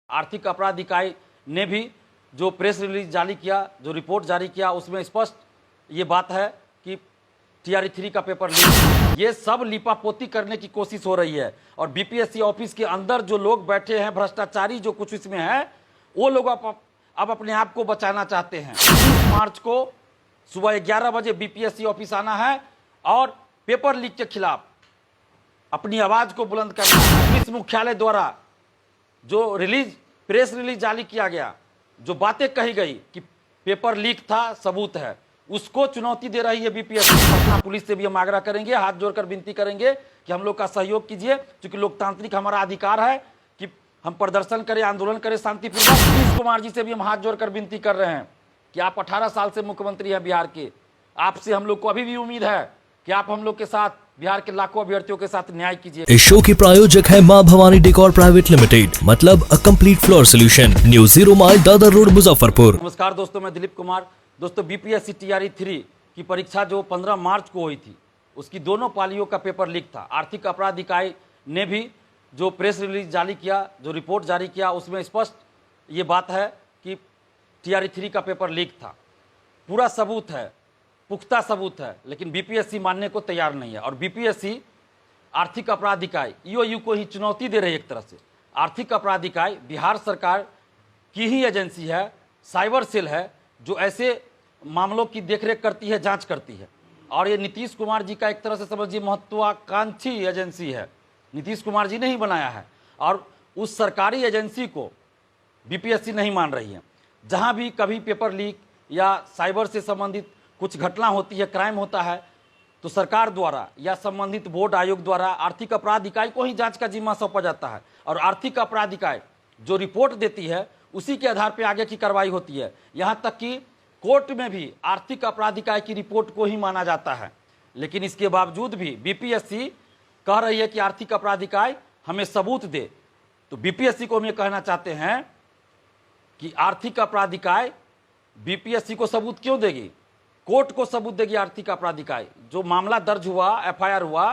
आर्थिक अपराध इकाई ने भी जो प्रेस रिलीज जारी किया, जो रिपोर्ट जारी किया, उसमें स्पष्ट ये बात है कि टीआरई 3 का पेपर लीक, ये सब लिपापोती करने की कोशिश हो रही है। और बीपीएससी ऑफिस के अंदर जो लोग बैठे हैं, भ्रष्टाचारी जो कुछ इसमें है, वो लोग अब अपने आप को बचाना चाहते हैं। 30 मार्च को सुबह 11 बजे बीपीएससी ऑफिस आना है और पेपर लीक के खिलाफ अपनी आवाज को बुलंद करना है। पुलिस मुख्यालय द्वारा जो प्रेस रिलीज जारी किया गया, जो बातें कही गई कि पेपर लीक था, सबूत है, उसको चुनौती दे रही है बीपीएससी। पटना पुलिस से भी हम आग्रह करेंगे, हाथ जोड़कर विनती करेंगे कि हम लोग का सहयोग कीजिए, क्योंकि लोकतांत्रिक हमारा अधिकार है कि हम प्रदर्शन करें, आंदोलन करें शांतिपूर्वक। नीतीश कुमार जी से भी हम हाथ जोड़कर विनती कर रहे हैं कि आप 18 साल से मुख्यमंत्री हैं बिहार के, आपसे हम लोग को अभी भी उम्मीद है कि आप हम लोग के साथ, बिहार के लाखों अभ्यर्थियों के साथ न्याय कीजिए। इस शो के प्रायोजक है मां भवानी डेकोर प्राइवेट लिमिटेड, मतलब a complete floor solution, new 0 mile Dadar road Muzaffarpur. नमस्कार दोस्तों, मैं दिलीप कुमार। दोस्तों, बीपीएससी टीआरई 3 की परीक्षा जो 15 मार्च को हुई थी, उसकी दोनों पालियों का पेपर लीक था। आर्थिक अपराध इकाई ने भी जो प्रेस रिलीज जारी किया, जो रिपोर्ट जारी किया, उसमें स्पष्ट ये बात है कि टीआरई 3 का पेपर लीक था। पूरा सबूत है, पुख्ता सबूत है, लेकिन बीपीएससी मानने को तैयार नहीं है। और बीपीएससी आर्थिक अपराध इकाई ईओयू को ही चुनौती दे रही है। एक तरह से आर्थिक अपराध इकाई बिहार सरकार की ही एजेंसी है, साइबर सेल है, जो ऐसे मामलों की देखरेख करती है, जांच करती है। और ये नीतीश कुमार जी का एक तरह से समझिए महत्वाकांक्षी एजेंसी है, नीतीश कुमार जी ने ही बनाया है। और उस सरकारी एजेंसी को बीपीएससी नहीं मान रही है। जहां भी कभी पेपर लीक या साइबर से संबंधित कुछ घटना होती है, क्राइम होता है, तो सरकार द्वारा या संबंधित बोर्ड आयोग द्वारा आर्थिक अपराध इकाई को ही जांच का जिम्मा सौंपा जाता है। और आर्थिक अपराध इकाई जो रिपोर्ट देती है, उसी के आधार पर आगे की कार्रवाई होती है। यहाँ तक कि कोर्ट में भी आर्थिक अपराध इकाई की रिपोर्ट को ही माना जाता है। लेकिन इसके बावजूद भी बीपीएससी कह रही है कि आर्थिक अपराध इकाई हमें सबूत दे। तो बीपीएससी को हम ये कहना चाहते हैं कि आर्थिक अपराध इकाई बीपीएससी को सबूत क्यों देगी? कोर्ट को सबूत देगी आर्थिक अपराध इकाई। जो मामला दर्ज हुआ, एफआईआर हुआ,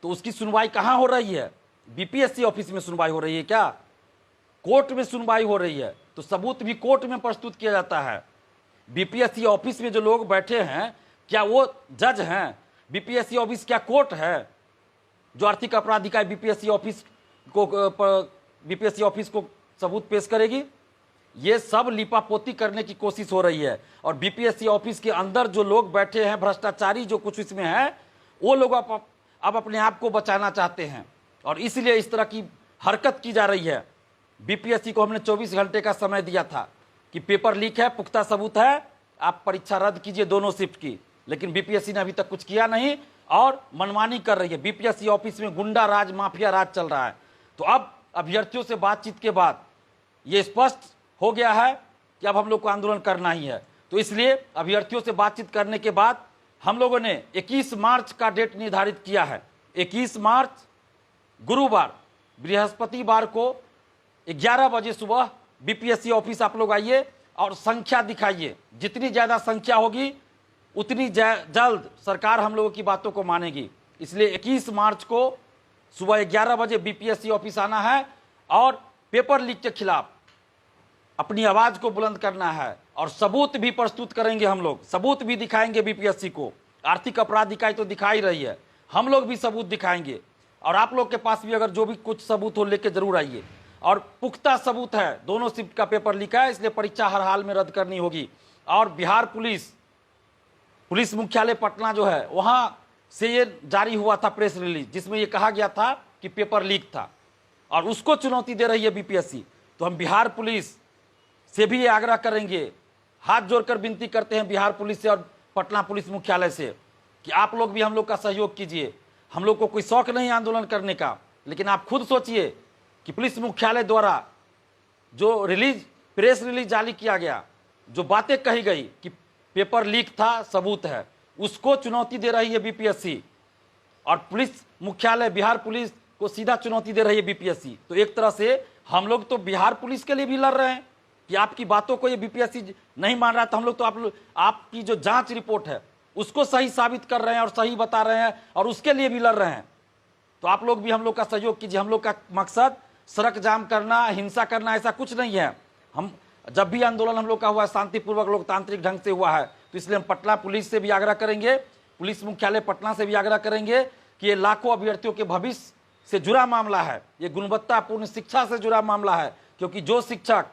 तो उसकी सुनवाई कहाँ हो रही है? बीपीएससी ऑफिस में सुनवाई हो रही है क्या? कोर्ट में सुनवाई हो रही है, तो सबूत भी कोर्ट में प्रस्तुत किया जाता है। बीपीएससी ऑफिस में जो लोग बैठे हैं, क्या वो जज हैं? बीपीएससी ऑफिस क्या कोर्ट है जो आर्थिक अपराध इकाई बीपीएससी ऑफिस को सबूत पेश करेगी? ये सब लिपापोती करने की कोशिश हो रही है। और बीपीएससी ऑफिस के अंदर जो लोग बैठे हैं, भ्रष्टाचारी जो कुछ इसमें है, वो लोग अब अपने आप को बचाना चाहते हैं। और इसलिए इस तरह की हरकत की जा रही है। बीपीएससी को हमने 24 घंटे का समय दिया था कि पेपर लीक है, पुख्ता सबूत है, आप परीक्षा रद्द कीजिए दोनों शिफ्ट की। लेकिन बीपीएससी ने अभी तक कुछ किया नहीं और मनमानी कर रही है। बीपीएससी ऑफिस में गुंडा राज, माफिया राज चल रहा है। तो अब अभ्यर्थियों से बातचीत के बाद ये स्पष्ट हो गया है कि अब हम लोग को आंदोलन करना ही है। तो इसलिए अभ्यर्थियों से बातचीत करने के बाद हम लोगों ने 21 मार्च का डेट निर्धारित किया है। 21 मार्च गुरुवार, बृहस्पतिवार को 11 बजे सुबह बीपीएससी ऑफिस आप लोग आइए और संख्या दिखाइए। जितनी ज़्यादा संख्या होगी, उतनी जल्द सरकार हम लोगों की बातों को मानेगी। इसलिए 21 मार्च को सुबह 11 बजे बीपीएससी ऑफिस आना है और पेपर लीक के खिलाफ अपनी आवाज को बुलंद करना है। और सबूत भी प्रस्तुत करेंगे, हम लोग सबूत भी दिखाएंगे बीपीएससी को। आर्थिक अपराध इकाई तो दिखा ही रही है, हम लोग भी सबूत दिखाएंगे। और आप लोग के पास भी अगर जो भी कुछ सबूत हो, लेके जरूर आइए। और पुख्ता सबूत है, दोनों शिफ्ट का पेपर लीक है, इसलिए परीक्षा हर हाल में रद्द करनी होगी। और बिहार पुलिस मुख्यालय पटना जो है, वहां से ये जारी हुआ था प्रेस रिलीज, जिसमें ये कहा गया था कि पेपर लीक था, और उसको चुनौती दे रही है बीपीएससी। तो हम बिहार पुलिस से भी ये आग्रह करेंगे, हाथ जोड़कर विनती करते हैं बिहार पुलिस से और पटना पुलिस मुख्यालय से कि आप लोग भी हम लोग का सहयोग कीजिए। हम लोग को कोई शौक नहीं आंदोलन करने का, लेकिन आप खुद सोचिए कि पुलिस मुख्यालय द्वारा जो प्रेस रिलीज जारी किया गया, जो बातें कही गई कि पेपर लीक था, सबूत है, उसको चुनौती दे रही है बीपीएससी। और पुलिस मुख्यालय, बिहार पुलिस को सीधा चुनौती दे रही है बीपीएससी। तो एक तरह से हम लोग तो बिहार पुलिस के लिए भी लड़ रहे हैं कि आपकी बातों को ये बीपीएससी नहीं मान रहा, तो हम लोग तो आपकी जो जांच रिपोर्ट है उसको सही साबित कर रहे हैं और सही बता रहे हैं, और उसके लिए भी लड़ रहे हैं। तो आप लोग भी हम लोग का सहयोग कीजिए। हम लोग का मकसद सड़क जाम करना, हिंसा करना, ऐसा कुछ नहीं है। हम जब भी आंदोलन हम लोग का हुआ है शांतिपूर्वक लोकतांत्रिक ढंग से हुआ है, तो इसलिए हम पटना पुलिस से भी आग्रह करेंगे, पुलिस मुख्यालय पटना से भी आग्रह करेंगे कि ये लाखों अभ्यर्थियों के भविष्य से जुड़ा मामला है, ये गुणवत्तापूर्ण शिक्षा से जुड़ा मामला है। क्योंकि जो शिक्षक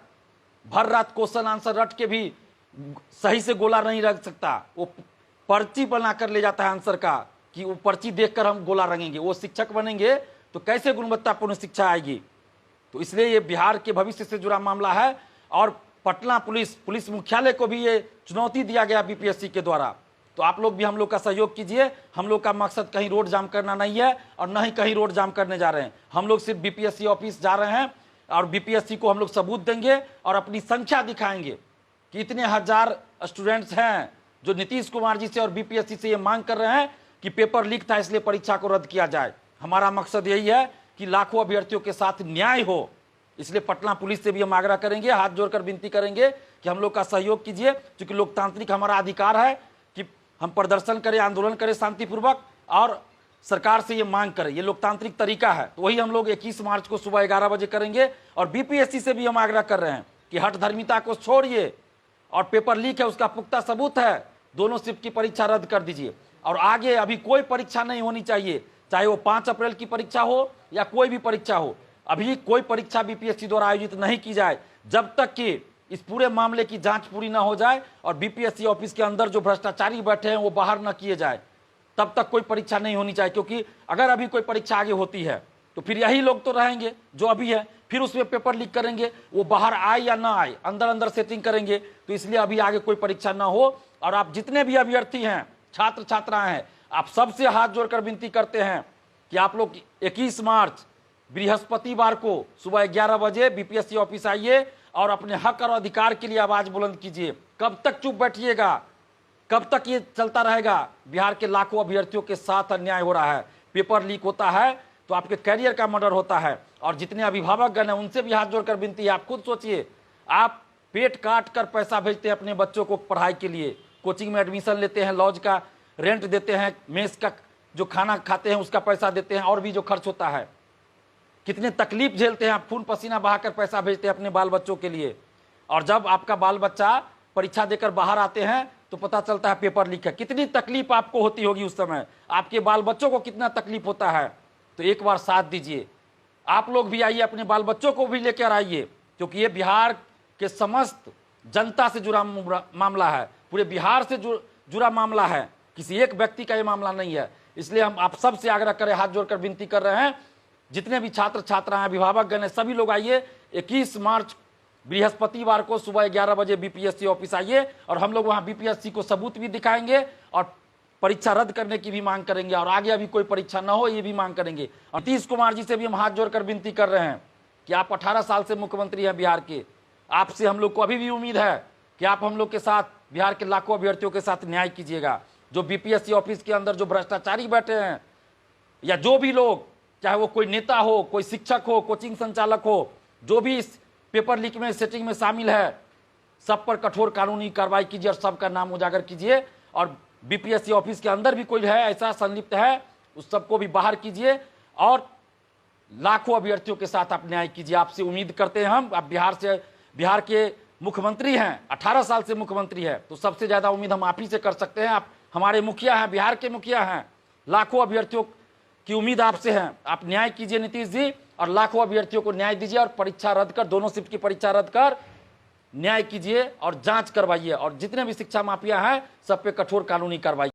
भर रात क्वेश्चन आंसर रट के भी सही से गोला नहीं रख सकता, वो पर्ची बनाकर ले जाता है आंसर का कि वो पर्ची देखकर हम गोला रंगेंगे, वो शिक्षक बनेंगे तो कैसे गुणवत्तापूर्ण शिक्षा आएगी। तो इसलिए ये बिहार के भविष्य से जुड़ा मामला है। और पटना पुलिस मुख्यालय को भी ये चुनौती दिया गया बीपीएससी के द्वारा। तो आप लोग भी हम लोग का सहयोग कीजिए। हम लोग का मकसद कहीं रोड जाम करना नहीं है और न ही कहीं रोड जाम करने जा रहे हैं। हम लोग सिर्फ बीपीएससी ऑफिस जा रहे हैं और बीपीएससी को हम लोग सबूत देंगे और अपनी संख्या दिखाएंगे कि इतने हजार स्टूडेंट्स हैं जो नीतीश कुमार जी से और बीपीएससी से ये मांग कर रहे हैं कि पेपर लीक था इसलिए परीक्षा को रद्द किया जाए। हमारा मकसद यही है कि लाखों अभ्यर्थियों के साथ न्याय हो। इसलिए पटना पुलिस से भी हम आग्रह करेंगे, हाथ जोड़कर विनती करेंगे कि हम लोग का सहयोग कीजिए, क्योंकि लोकतांत्रिक हमारा अधिकार है कि हम प्रदर्शन करें, आंदोलन करें शांतिपूर्वक और सरकार से ये मांग करें। ये लोकतांत्रिक तरीका है। तो वही हम लोग 21 मार्च को सुबह 11 बजे करेंगे। और बीपीएससी से भी हम आग्रह कर रहे हैं कि हठधर्मिता को छोड़िए और पेपर लीक है उसका पुख्ता सबूत है, दोनों शिफ्ट की परीक्षा रद्द कर दीजिए। और आगे अभी कोई परीक्षा नहीं होनी चाहिए, चाहे वो 5 अप्रैल की परीक्षा हो या कोई भी परीक्षा हो। अभी कोई परीक्षा बीपीएससी द्वारा आयोजित नहीं की जाए जब तक कि इस पूरे मामले की जांच पूरी ना हो जाए और बीपीएससी ऑफिस के अंदर जो भ्रष्टाचारी बैठे हैं वो बाहर ना किए जाए, तब तक कोई परीक्षा नहीं होनी चाहिए। क्योंकि अगर अभी कोई परीक्षा आगे होती है तो फिर यही लोग तो रहेंगे जो अभी है, फिर उसमें पेपर लीक करेंगे, वो बाहर आए या ना आए अंदर अंदर सेटिंग करेंगे। तो इसलिए अभी आगे कोई परीक्षा ना हो। और आप जितने भी अभ्यर्थी हैं, छात्र छात्राएं हैं, आप सबसे हाथ जोड़कर विनती करते हैं कि आप लोग 21 मार्च बृहस्पतिवार को सुबह 11 बजे बीपीएससी ऑफिस आइए और अपने हक और अधिकार के लिए आवाज बुलंद कीजिए। कब तक चुप बैठिएगा, कब तक ये चलता रहेगा? बिहार के लाखों अभ्यर्थियों के साथ अन्याय हो रहा है। पेपर लीक होता है तो आपके कैरियर का मर्डर होता है। और जितने अभिभावकगण हैं उनसे भी हाथ जोड़कर विनती है, आप खुद सोचिए, आप पेट काट कर पैसा भेजते हैं अपने बच्चों को पढ़ाई के लिए, कोचिंग में एडमिशन लेते हैं, लॉज का रेंट देते हैं, मेस का जो खाना खाते हैं उसका पैसा देते हैं, और भी जो खर्च होता है, कितने तकलीफ झेलते हैं आप, खून पसीना बहाकर पैसा भेजते हैं अपने बाल बच्चों के लिए। और जब आपका बाल बच्चा परीक्षा देकर बाहर आते हैं तो पता चलता है पेपर लीक है। कितनी तकलीफ आपको होती होगी उस समय, आपके बाल बच्चों को कितना तकलीफ होता है। तो एक बार साथ दीजिए, आप लोग भी आइए, अपने बाल बच्चों को भी लेकर आइए, क्योंकि ये बिहार के समस्त जनता से जुड़ा मामला है, पूरे बिहार से जुड़ा मामला है, किसी एक व्यक्ति का ये मामला नहीं है। इसलिए हम आप सब से आग्रह करें, हाथ जोड़कर विनती कर रहे हैं, जितने भी छात्र छात्राएं, अभिभावकगण हैं, सभी लोग आइए। 21 मार्च बृहस्पतिवार को सुबह 11 बजे बीपीएससी ऑफिस आइए और हम लोग वहां बीपीएससी को सबूत भी दिखाएंगे और परीक्षा रद्द करने की भी मांग करेंगे और आगे अभी कोई परीक्षा ना हो ये भी मांग करेंगे। और नीतीश कुमार जी से भी हम हाथ जोड़कर विनती कर रहे हैं कि आप 18 साल से मुख्यमंत्री हैं बिहार के, आपसे हम लोग को अभी भी उम्मीद है कि आप हम लोग के साथ, बिहार के लाखों अभ्यर्थियों के साथ न्याय कीजिएगा। जो बीपीएससी ऑफिस के अंदर जो भ्रष्टाचारी बैठे हैं या जो भी लोग, चाहे वो कोई नेता हो, कोई शिक्षक हो, कोचिंग संचालक हो, जो भी इस पेपर लीक में सेटिंग में शामिल है, सब पर कठोर कानूनी कार्रवाई कीजिए और सबका नाम उजागर कीजिए। और बीपीएससी ऑफिस के अंदर भी कोई है ऐसा संलिप्त है, उस सबको भी बाहर कीजिए और लाखों अभ्यर्थियों के साथ आप न्याय कीजिए। आपसे उम्मीद करते हैं हम, आप बिहार के मुख्यमंत्री हैं, 18 साल से मुख्यमंत्री है, तो सबसे ज्यादा उम्मीद हम आप ही से कर सकते हैं। आप हमारे मुखिया हैं, बिहार के मुखिया हैं, लाखों अभ्यर्थियों की उम्मीद आपसे है। आप न्याय कीजिए नीतीश जी और लाखों अभ्यर्थियों को न्याय दीजिए और परीक्षा रद्द कर, दोनों शिफ्ट की परीक्षा रद्द कर न्याय कीजिए और जांच करवाइए और जितने भी शिक्षा माफिया हैं सब पे कठोर कानूनी कार्रवाई